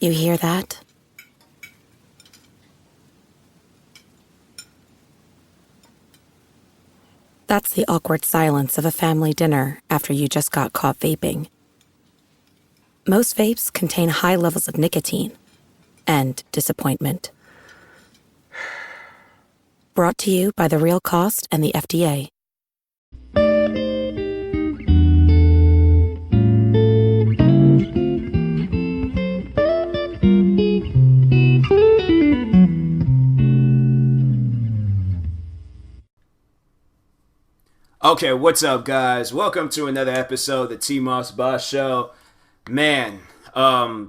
You hear that? That's the awkward silence of a family dinner after you just got caught vaping. Most vapes contain high levels of nicotine and disappointment. Brought to you by The Real Cost and the FDA. Okay, what's up, guys? Welcome to another episode of the TMossBoss Show. Man,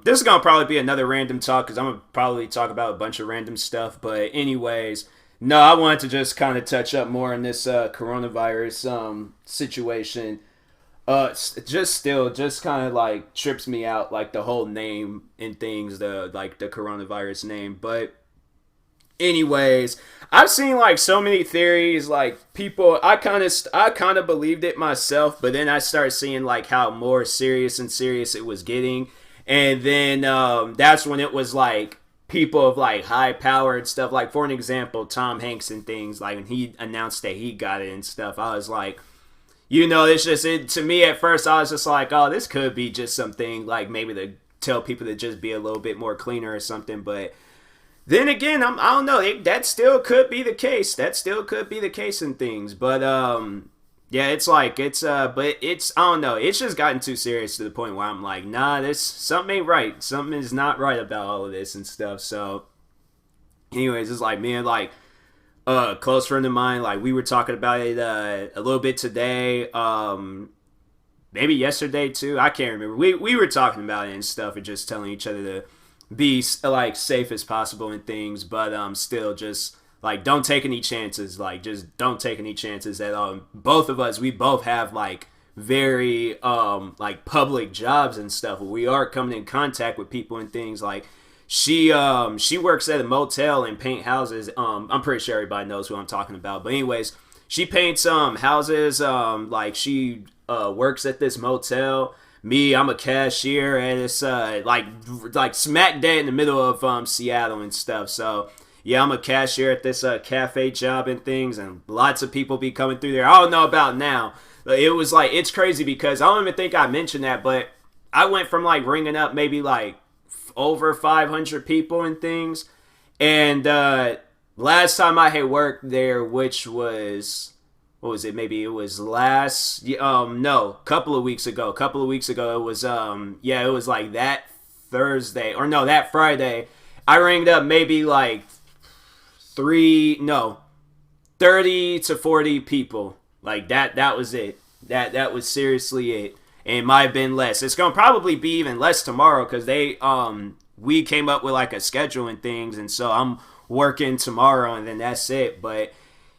this is gonna probably be another random talk because I'm gonna probably talk about a bunch of random stuff. But anyways, no, I wanted to just kind of touch up more on this coronavirus situation. Just kind of like trips me out, like the whole name and things, the coronavirus name, but. Anyways, I've seen like so many theories, like people. I kind of believed it myself, but then I started seeing like how more serious and serious it was getting, and then that's when it was like people of like high power and stuff. Like for an example, Tom Hanks and things. Like when he announced that he got it and stuff, I was like, it's just it to me at first. I was just like, oh, this could be just something like maybe to tell people to just be a little bit more cleaner or something, but. Then again, I don't know. That still could be the case. That still could be the case in things. But yeah, but it's I don't know. It's just gotten too serious to the point where I'm like, nah, something ain't right. Something is not right about all of this and stuff. So, anyways, it's like me and like a close friend of mine. Like we were talking about it a little bit today. Maybe yesterday too. I can't remember. We were talking about it and stuff and just telling each other to be like safe as possible and things, but still just like don't take any chances. Like just don't take any chances at all. Both of us, we both have like very like public jobs and stuff. We are coming in contact with people and things. Like she works at a motel and paint houses. I'm pretty sure everybody knows who I'm talking about. But anyways, she paints houses. Like she works at this motel. Me, I'm a cashier, and it's like smack dead in the middle of Seattle and stuff. So yeah, I'm a cashier at this cafe job and things, and lots of people be coming through there. I don't know about now. It was like it's crazy because I don't even think I mentioned that, but I went from like ringing up maybe like over 500 people and things, and last time I had worked there, which was. What was it? Maybe it was couple of weeks ago. It was it was like that Thursday or no, that Friday. I rang up maybe like 30 to 40 people. Like that was it. That was seriously it. And it might have been less. It's gonna probably be even less tomorrow because we came up with like a schedule and things, and so I'm working tomorrow and then that's it. But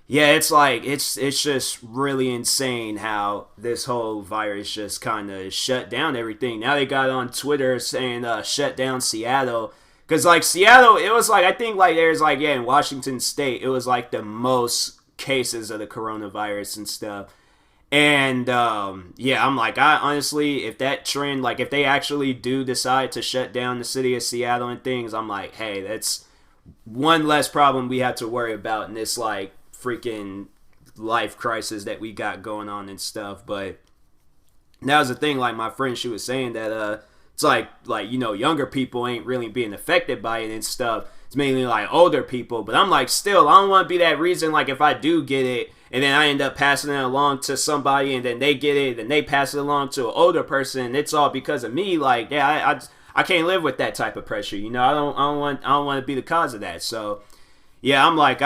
yeah, it's like it's just really insane how this whole virus just kind of shut down everything. Now they got on Twitter saying shut down Seattle because like Seattle, it was like I think like there's like in Washington State, it was like the most cases of the coronavirus and stuff. And I'm like I honestly, if that trend, like if they actually do decide to shut down the city of Seattle and things, I'm like, hey, that's one less problem we have to worry about in this like freaking life crisis that we got going on and stuff. But that was the thing, like my friend, she was saying that it's like younger people ain't really being affected by it and stuff. It's mainly like older people, but I'm like still I don't want to be that reason, like if I do get it and then I end up passing it along to somebody and then they get it and they pass it along to an older person, it's all because of me. Like yeah, I can't live with that type of pressure, I don't want to be the cause of that. So yeah, I'm like,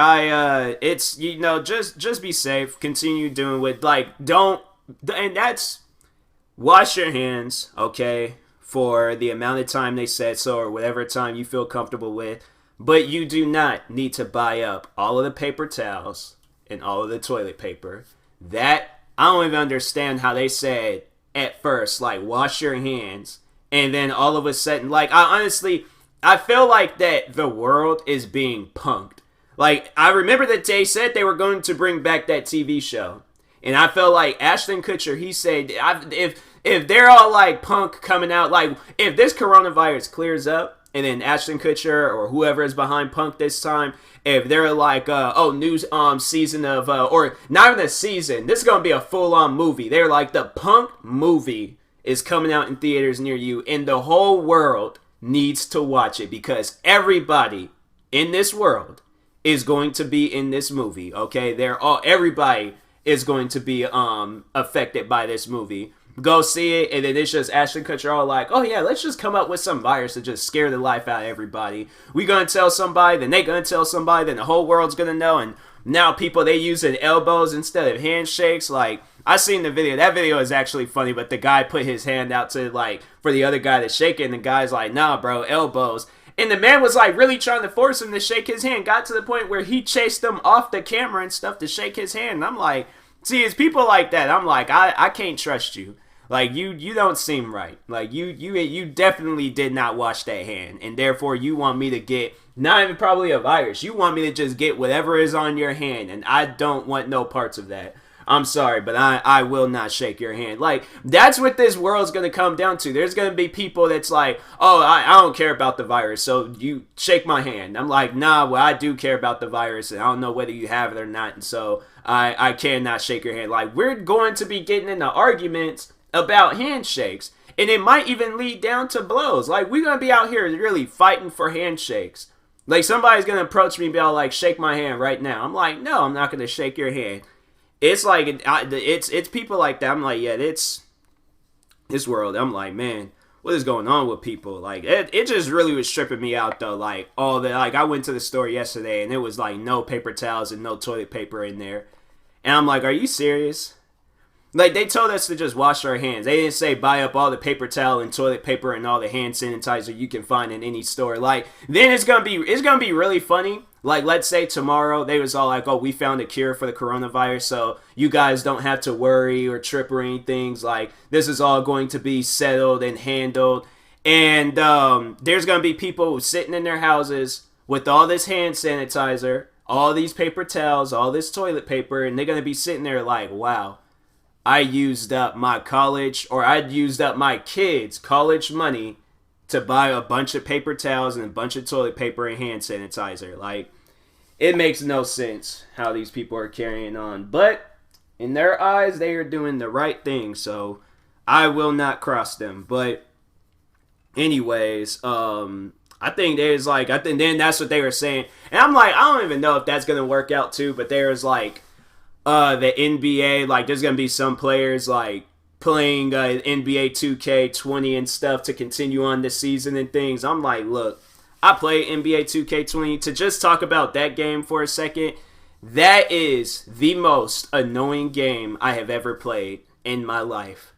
it's, just be safe. Continue doing what, like, and that's, wash your hands, okay, for the amount of time they said so, or whatever time you feel comfortable with. But you do not need to buy up all of the paper towels and all of the toilet paper. That, I don't even understand how they said at first, like, wash your hands, and then all of a sudden, like, I feel like that the world is being punked. Like, I remember that they said they were going to bring back that TV show. And I felt like Ashton Kutcher, he said, if they're all like punk coming out, like if this coronavirus clears up and then Ashton Kutcher or whoever is behind Punk this time, if they're like, new season of, or not even a season, this is going to be a full-on movie. They're like, the Punk movie is coming out in theaters near you, and the whole world needs to watch it because everybody in this world is going to be in this movie, okay? Everybody is going to be affected by this movie. Go see it, and then it's just Ashton Kutcher all like, oh yeah, let's just come up with some virus to just scare the life out of everybody. We gonna tell somebody, then they gonna tell somebody, then the whole world's gonna know, and now people, they using elbows instead of handshakes. Like, I seen the video. That video is actually funny, but the guy put his hand out to, like, for the other guy to shake it, and the guy's like, nah, bro, elbows. And the man was, like, really trying to force him to shake his hand. Got to the point where he chased him off the camera and stuff to shake his hand. And I'm like, see, it's people like that. I'm like, I can't trust you. Like, you don't seem right. Like, you definitely did not wash that hand. And therefore, you want me to get, not even probably a virus. You want me to just get whatever is on your hand. And I don't want no parts of that. I'm sorry, but I will not shake your hand. Like, that's what this world's going to come down to. There's going to be people that's like, oh, I don't care about the virus, so you shake my hand. I'm like, nah, well, I do care about the virus, and I don't know whether you have it or not, and so I cannot shake your hand. Like, we're going to be getting into arguments about handshakes, and it might even lead down to blows. Like, we're going to be out here really fighting for handshakes. Like, somebody's going to approach me and be all like, shake my hand right now. I'm like, no, I'm not going to shake your hand. It's like, it's people like that. I'm like, yeah, it's this world. I'm like, man, what is going on with people? Like, it just really was tripping me out, though. Like, all that, like, I went to the store yesterday, and it was like no paper towels and no toilet paper in there. And I'm like, are you serious? Like, they told us to just wash our hands. They didn't say buy up all the paper towel and toilet paper and all the hand sanitizer you can find in any store. Like, then it's gonna be really funny. Like, let's say tomorrow they was all like, oh, we found a cure for the coronavirus, so you guys don't have to worry or trip or anything. Like, this is all going to be settled and handled. And there's gonna be people sitting in their houses with all this hand sanitizer, all these paper towels, all this toilet paper, and they're gonna be sitting there like, wow, I used up my college, or I'd used up my kids' college money to buy a bunch of paper towels and a bunch of toilet paper and hand sanitizer. Like, it makes no sense how these people are carrying on. But in their eyes, they are doing the right thing, so I will not cross them. But anyways, I think then that's what they were saying. And I'm like, I don't even know if that's going to work out too, but there's like, the NBA, like, there's gonna be some players like playing NBA 2K20 and stuff to continue on this season and things. I'm like, look, I play NBA 2K20 to just talk about that game for a second. That is the most annoying game I have ever played in my life.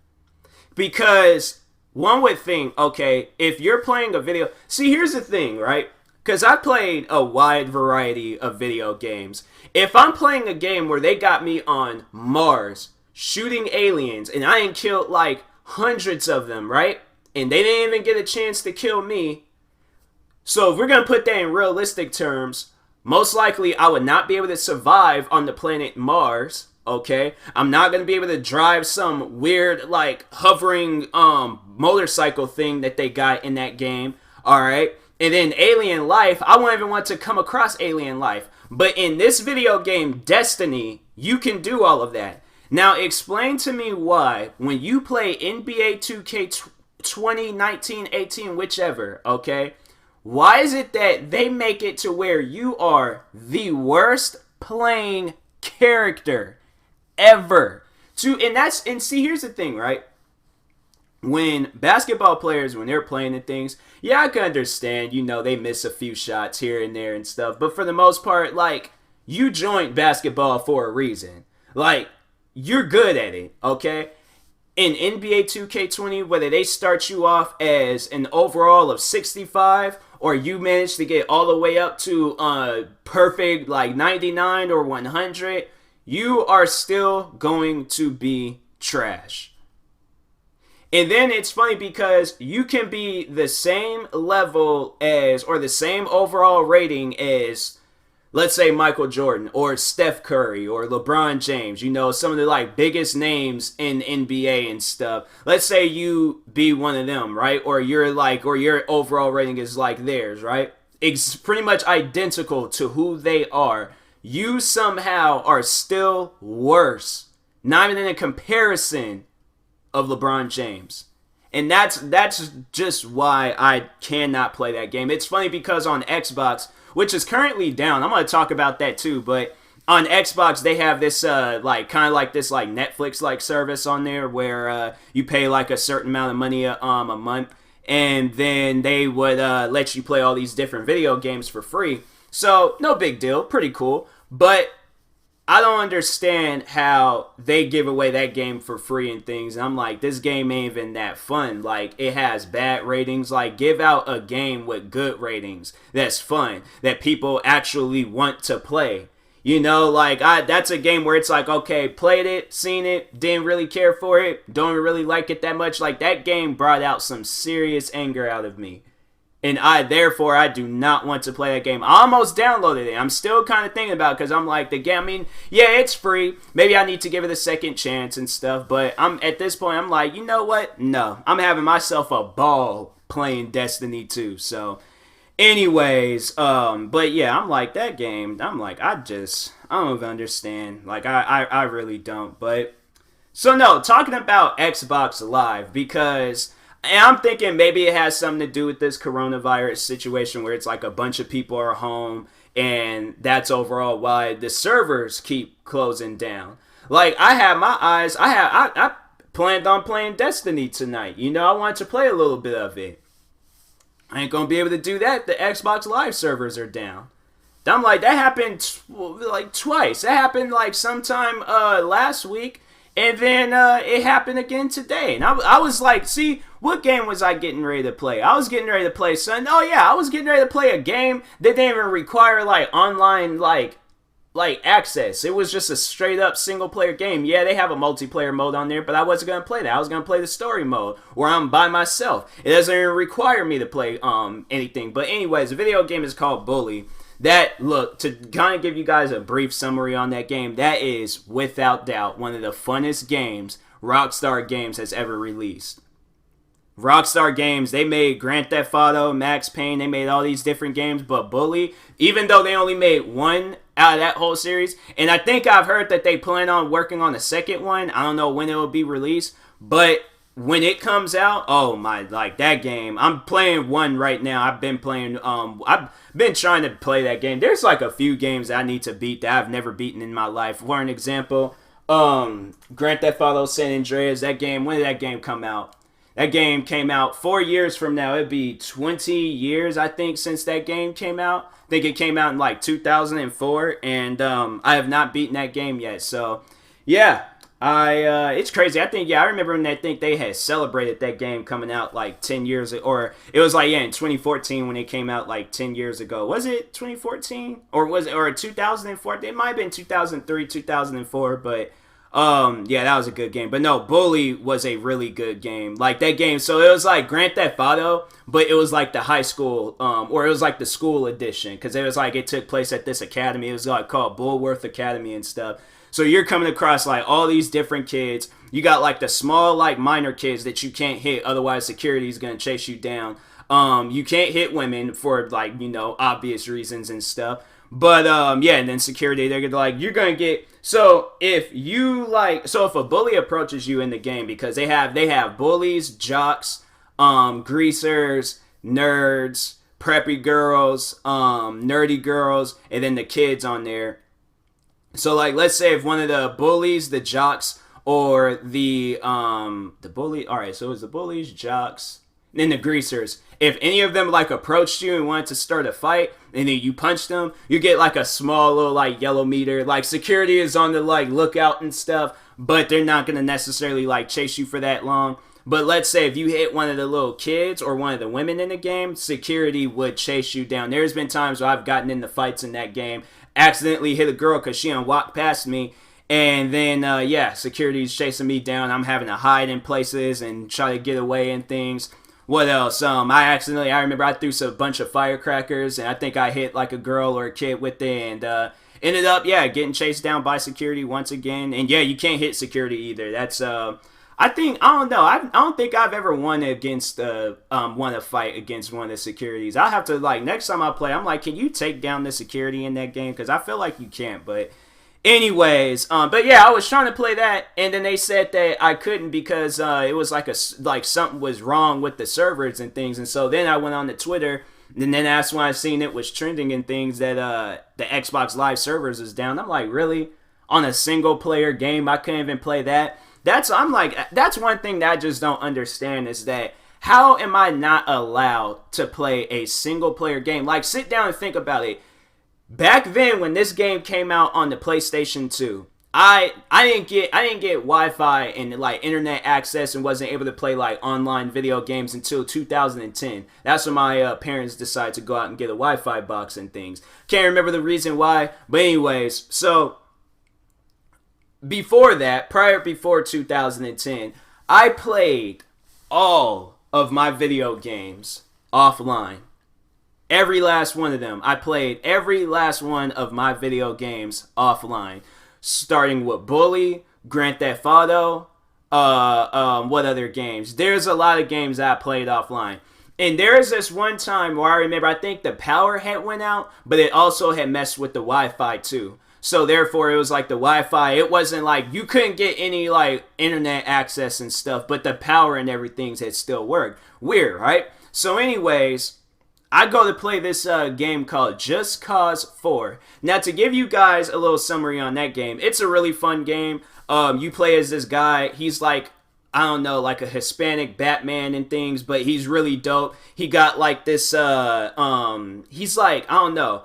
Because one would think, okay, if you're playing a video, see, here's the thing, right? Because I played a wide variety of video games. If I'm playing a game where they got me on Mars shooting aliens and I ain't killed like hundreds of them, right? And they didn't even get a chance to kill me. So if we're going to put that in realistic terms, most likely I would not be able to survive on the planet Mars, okay? I'm not going to be able to drive some weird like hovering motorcycle thing that they got in that game, all right? And then alien life, I won't even want to come across alien life. But in this video game, Destiny, you can do all of that. Now, explain to me why, when you play NBA 2K20, 19, 18, whichever, okay? Why is it that they make it to where you are the worst playing character ever? And see, here's the thing, right? When basketball players, when they're playing and things, yeah, I can understand, they miss a few shots here and there and stuff. But for the most part, like, you joined basketball for a reason. Like, you're good at it, okay? In NBA 2K20, whether they start you off as an overall of 65, or you manage to get all the way up to perfect, like 99 or 100, you are still going to be trash. And then it's funny because you can be the same level as, or the same overall rating as let's say Michael Jordan or Steph Curry or LeBron James, some of the like biggest names in NBA and stuff. Let's say you be one of them, right? Or your overall rating is like theirs, right? It's pretty much identical to who they are. You somehow are still worse, not even in a comparison of LeBron James. And that's just why I cannot play that game. It's funny because on Xbox, which is currently down, I'm going to talk about that too, but on Xbox they have this kind of like this like Netflix like service on there where you pay like a certain amount of money a month, and then they would let you play all these different video games for free. So no big deal, pretty cool. But I don't understand how they give away that game for free and things. And I'm like, this game ain't even that fun. Like, it has bad ratings. Like, give out a game with good ratings that's fun, that people actually want to play. That's a game where it's like, okay, played it, seen it, didn't really care for it, don't really like it that much. Like, that game brought out some serious anger out of me. And I do not want to play that game. I almost downloaded it. I'm still kind of thinking about it because I'm like, the game, yeah, it's free. Maybe I need to give it a second chance and stuff. But at this point, I'm like, you know what? No. I'm having myself a ball playing Destiny 2. So, anyways, but yeah, I'm like, that game, I'm like, I don't even understand. Like, I really don't. But, so no, talking about Xbox Live, because... And I'm thinking maybe it has something to do with this coronavirus situation where it's like a bunch of people are home, and that's overall why the servers keep closing down. Like, I planned on playing Destiny tonight. I wanted to play a little bit of it. I ain't gonna be able to do that. The Xbox Live servers are down. I'm like, that happened like twice. That happened like sometime last week. And then it happened again today. And I was like, see, what game was I getting ready to play? I was getting ready to play I was getting ready to play a game that didn't even require like online like access. It was just a straight up single player game. Yeah, they have a multiplayer mode on there, but I wasn't gonna play that. I was gonna play the story mode where I'm by myself. It doesn't even require me to play anything. But anyways, the video game is called Bully. To kind of give you guys a brief summary on that game, that is, without doubt, one of the funnest games Rockstar Games has ever released. Rockstar Games, they made Grand Theft Auto, Max Payne, they made all these different games, but Bully, even though they only made one out of that whole series, and I think I've heard that they plan on working on the second one, I don't know when it will be released, but when it comes out, oh my, like that game, I'm playing one right now. I've been trying to play that game. There's like a few games that I need to beat that I've never beaten in my life. For an example, Grand Theft Auto San Andreas, that game, when did that game come out? That game came out 4 years from now. It'd be 20 years, I think, since that game came out. I think it came out in like 2004, and I have not beaten that game yet. So, yeah. It's crazy. I remember when they had celebrated that game coming out like 10 years ago, or it was like, in 2014 when it came out like 10 years ago. Was it 2014? Or 2004? It might have been 2003, 2004, but that was a good game. But no, Bully was a really good game. Like that game, so it was like Grand Theft Auto, but it was like the high school, or it was like the school edition, because it was like, it took place at this academy. It was like called Bulworth Academy and stuff. So you're coming across like all these different kids. You got like the small like minor kids that you can't hit, otherwise security is gonna chase you down. You can't hit women for like, obvious reasons and stuff. But and then security, they're gonna like, you're gonna get, so if a bully approaches you in the game, because they have bullies, jocks, greasers, nerds, preppy girls, nerdy girls, and then the kids on there. So, like, let's say if one of the bullies, the jocks, or the bully, alright, so it was the bullies, jocks, and then the greasers. If any of them, like, approached you and wanted to start a fight, and then you punched them, you get, like, a small little, like, yellow meter. Like, security is on the, like, lookout and stuff, but they're not going to necessarily, like, chase you for that long. But let's say if you hit one of the little kids or one of the women in the game, security would chase you down. There's been times where I've gotten into fights in that game, accidentally hit a girl because she walked past me, and then security's chasing me down. I'm having to hide in places and try to get away and things. What else? I remember I threw a bunch of firecrackers, and I think I hit like a girl or a kid with it, and ended up, yeah, getting chased down by security once again. And yeah, you can't hit security either. That's I don't know. I don't think I've ever won a fight against one of the securities. I'll have to, like, next time I play, I'm like, can you take down the security in that game? Because I feel like you can't. But anyways, but yeah, I was trying to play that, and then they said that I couldn't because it was like something was wrong with the servers and things. And so then I went on to Twitter, and then that's when I seen it was trending and things that the Xbox Live servers is down. I'm like, really? On a single player game, I couldn't even play that? That's one thing that I just don't understand is that how am I not allowed to play a single player game? Like, sit down and think about it. Back then when this game came out on the PlayStation 2, I didn't get Wi-Fi and like internet access and wasn't able to play like online video games until 2010. That's when my parents decided to go out and get a Wi-Fi box and things. Can't remember the reason why, but anyways, so before 2010, I played all of my video games offline. Every last one of them. I played every last one of my video games offline. Starting with Bully, Grand Theft Auto, what other games? There's a lot of games I played offline. And there's this one time where I remember, I think the power had went out, but it also had messed with the Wi-Fi too. So therefore, it was like the Wi-Fi. It wasn't like you couldn't get any like internet access and stuff, but the power and everything had still worked. Weird, right? So anyways, I go to play this game called Just Cause 4. Now, to give you guys a little summary on that game, it's a really fun game. You play as this guy. He's like, I don't know, like a Hispanic Batman and things, but he's really dope. He got like this, he's like, I don't know.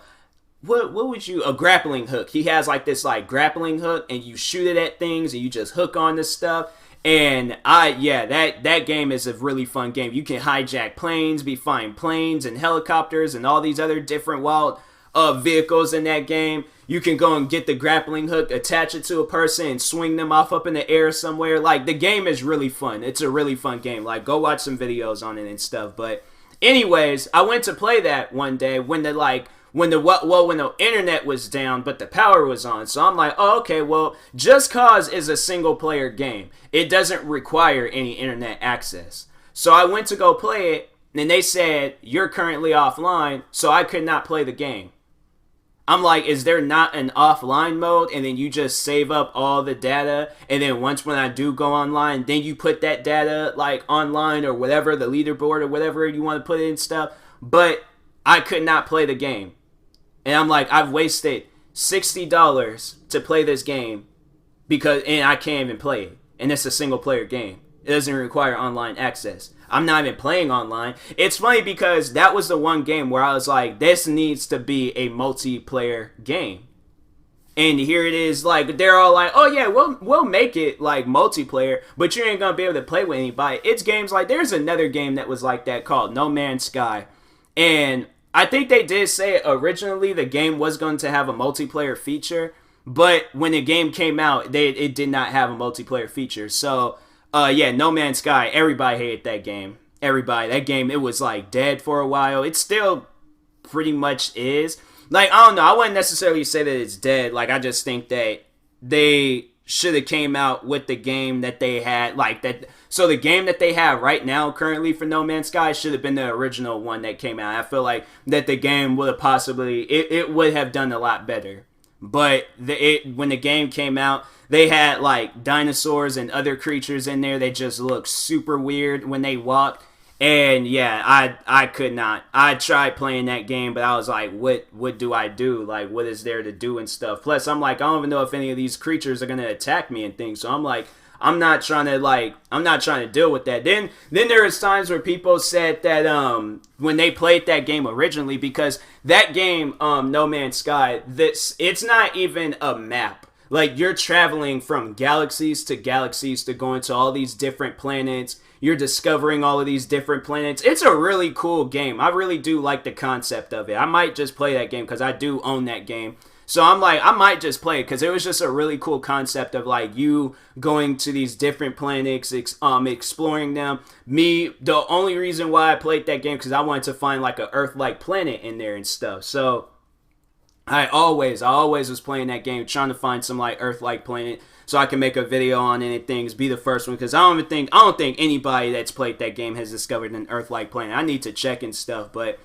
What would you, a grappling hook. He has like this like grappling hook, and you shoot it at things and you just hook on this stuff. And that game is a really fun game. You can hijack planes, be flying planes and helicopters and all these other different wild vehicles in that game. You can go and get the grappling hook, attach it to a person, and swing them off up in the air somewhere. Like, the game is really fun. It's a really fun game. Like, go watch some videos on it and stuff. But anyways, I went to play that one day when the internet was down, but the power was on. So I'm like, oh, okay, well, Just Cause is a single player game. It doesn't require any internet access. So I went to go play it, and they said, you're currently offline, so I could not play the game. I'm like, is there not an offline mode? And then you just save up all the data, and then when I do go online, then you put that data like online or whatever, the leaderboard or whatever you want to put in stuff. But I could not play the game. And I'm like, I've wasted $60 to play this game and I can't even play it. And it's a single player game. It doesn't require online access. I'm not even playing online. It's funny because that was the one game where I was like, this needs to be a multiplayer game. And here it is, like, they're all like, oh yeah, we'll make it like multiplayer, but you ain't gonna be able to play with anybody. It's games like, there's another game that was like that called No Man's Sky. And I think they did say originally the game was going to have a multiplayer feature, but when the game came out, it did not have a multiplayer feature. So, No Man's Sky, everybody hated that game. Everybody. That game, it was like dead for a while. It still pretty much is. Like, I don't know. I wouldn't necessarily say that it's dead. Like, I just think that they should have came out with the game that they had, like that. So the game that they have right now currently for No Man's Sky should have been the original one that came out. I feel like that the game would have possibly, it would have done a lot better. But when the game came out, they had like dinosaurs and other creatures in there that just looked super weird when they walked. And yeah, I could not. I tried playing that game, but I was like, what do I do? Like, what is there to do and stuff? Plus, I'm like, I don't even know if any of these creatures are gonna attack me and things. So I'm like, I'm not trying to deal with that. Then there was times where people said that when they played that game originally, because that game, No Man's Sky, it's not even a map. Like, you're traveling from galaxies to going to all these different planets. You're discovering all of these different planets. It's a really cool game. I really do like the concept of it. I might just play that game because I do own that game. So I'm like, I might just play it because it was just a really cool concept of like you going to these different planets, exploring them. Me, the only reason why I played that game because I wanted to find like a Earth-like planet in there and stuff. So I always was playing that game, trying to find some like Earth-like planet so I can make a video on it and things, be the first one. Because I don't think anybody that's played that game has discovered an Earth-like planet. I need to check and stuff, but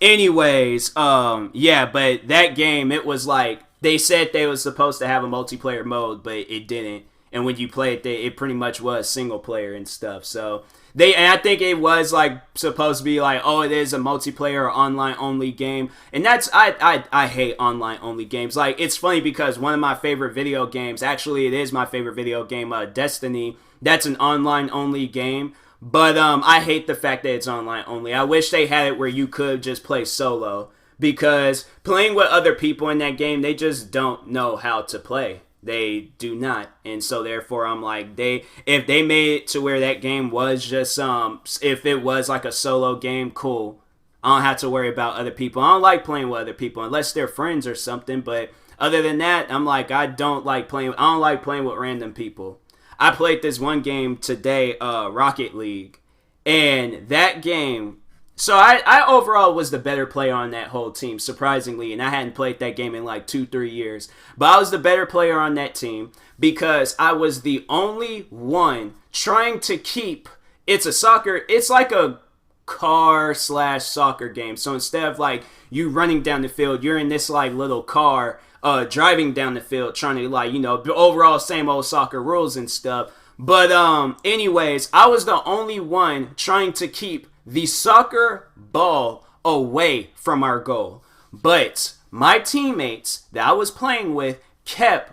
anyways, yeah, but that game, it was like they said they was supposed to have a multiplayer mode, but it didn't. And when you play it, it pretty much was single player and stuff. So and I think it was like supposed to be like, oh, it is a multiplayer or online only game. And that's I hate online only games. Like, it's funny because one of my favorite video games, actually it is my favorite video game, Destiny, that's an online only game. But I hate the fact that it's online only. I wish they had it where you could just play solo, because playing with other people in that game, they just don't know how to play. They do not. And so therefore I'm like, if they made it to where that game was just if it was like a solo game, cool. I don't have to worry about other people. I don't like playing with other people unless they're friends or something, but other than that, I'm like, I don't like playing with random people. I played this one game today, Rocket League, and that game, so I overall was the better player on that whole team, surprisingly, and I hadn't played that game in like 2-3 years, but I was the better player on that team because I was the only one trying to keep, it's like a car/soccer game, so instead of like you running down the field, you're in this like little car driving down the field, trying to like, overall same old soccer rules and stuff. But anyways, I was the only one trying to keep the soccer ball away from our goal. But my teammates that I was playing with kept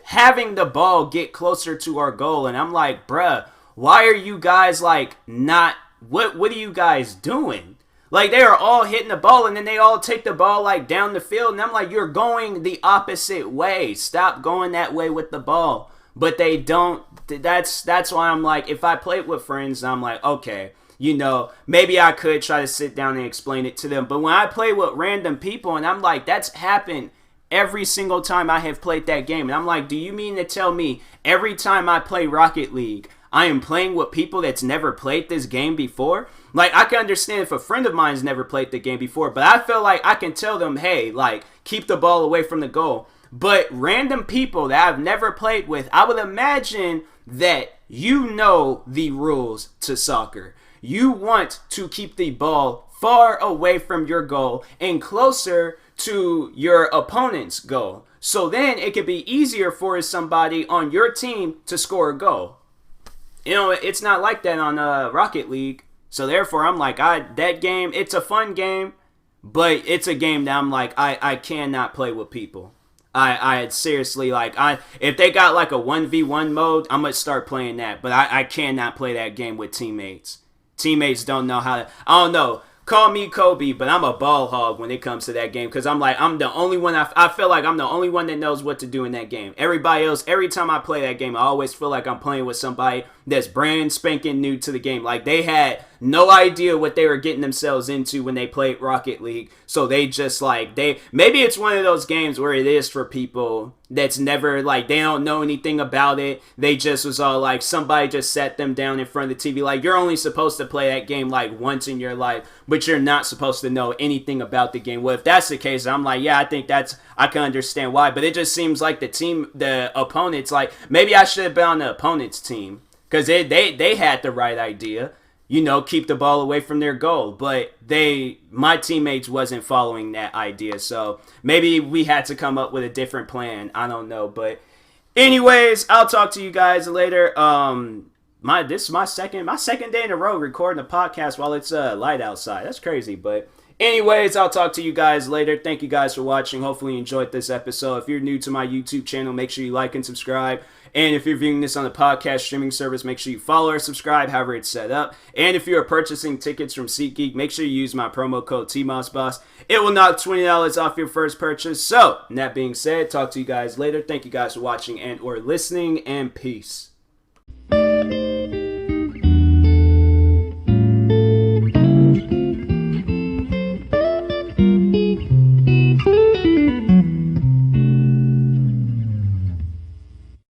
having the ball get closer to our goal, and I'm like, bruh, why are you guys like not, what are you guys doing? Like, they are all hitting the ball, and then they all take the ball, like, down the field. And I'm like, you're going the opposite way. Stop going that way with the ball. But they don't. That's why I'm like, if I played with friends, I'm like, okay, maybe I could try to sit down and explain it to them. But when I play with random people, and I'm like, that's happened every single time I have played that game. And I'm like, do you mean to tell me every time I play Rocket League, I am playing with people that's never played this game before? Like, I can understand if a friend of mine's never played the game before, but I feel like I can tell them, hey, like, keep the ball away from the goal. But random people that I've never played with, I would imagine that you know the rules to soccer. You want to keep the ball far away from your goal and closer to your opponent's goal. So then it could be easier for somebody on your team to score a goal. It's not like that on Rocket League. So therefore, I'm like, that game, it's a fun game, but it's a game that I'm like, I cannot play with people. I seriously, like, if they got like a 1v1 mode, I'm going to start playing that. But I cannot play that game with teammates. Teammates don't know how to, I don't know. Call me Kobe, but I'm a ball hog when it comes to that game, because I'm like, I'm the only one, I feel like I'm the only one that knows what to do in that game. Everybody else, every time I play that game, I always feel like I'm playing with somebody that's brand spanking new to the game. Like, they had no idea what they were getting themselves into when they played Rocket League. So they just like, maybe it's one of those games where it is for people that's never, like, they don't know anything about it. They just was all like, somebody just sat them down in front of the TV. Like, you're only supposed to play that game like once in your life, but you're not supposed to know anything about the game. Well, if that's the case, I'm like, yeah, I can understand why. But it just seems like the opponents, like, maybe I should have been on the opponent's team, because they had the right idea. Keep the ball away from their goal. But my teammates wasn't following that idea. So maybe we had to come up with a different plan. I don't know. But anyways, I'll talk to you guys later. This is my second day in a row recording a podcast while it's light outside. That's crazy. But anyways, I'll talk to you guys later. Thank you guys for watching. Hopefully you enjoyed this episode. If you're new to my YouTube channel, make sure you like and subscribe. And if you're viewing this on the podcast streaming service, make sure you follow or subscribe, however it's set up. And if you are purchasing tickets from SeatGeek, make sure you use my promo code TMossBoss. It will knock $20 off your first purchase. So, that being said, talk to you guys later. Thank you guys for watching and or listening, and peace.